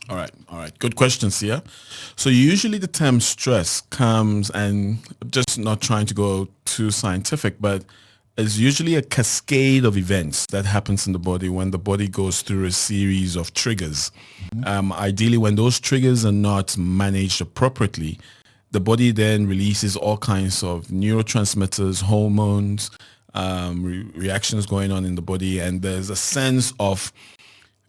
All right. Good questions here. So usually the term stress comes, and just not trying to go too scientific, but it's usually a cascade of events that happens in the body when the body goes through a series of triggers. Ideally, when those triggers are not managed appropriately, the body then releases all kinds of neurotransmitters, hormones, reactions going on in the body, and there's a sense of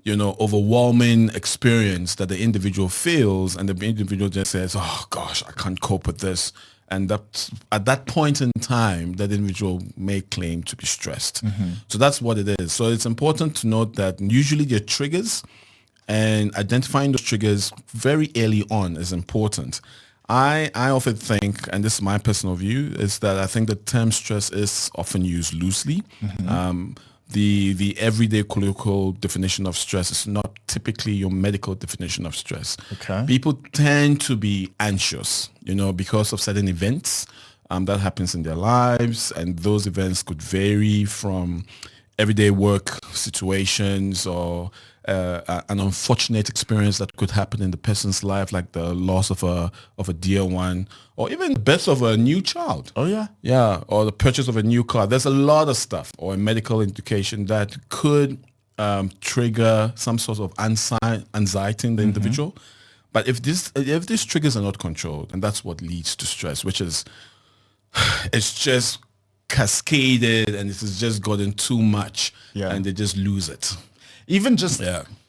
overwhelming experience that the individual feels, and the individual just says, oh gosh, I can't cope with this. And that at that point in time, that individual may claim to be stressed. So that's what it is. So it's important to note that usually there are triggers, and identifying those triggers very early on is important. I often think, and this is my personal view, is that I think the term stress is often used loosely. The everyday colloquial definition of stress is not typically your medical definition of stress. Okay. People tend to be anxious, because of certain events that happens in their lives, and those events could vary from everyday work situations or an unfortunate experience that could happen in the person's life, like the loss of a dear one, or even the birth of a new child. Oh, yeah. Yeah, or the purchase of a new car. There's a lot of stuff, or a medical indication that could trigger some sort of anxiety in the individual. But if these triggers are not controlled, and that's what leads to stress, which is it's just cascaded, and it has just gotten too much, and they just lose it. Even just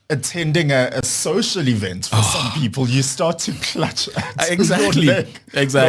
attending a social event for some people, you start to clutch at Exactly. your leg. Exactly.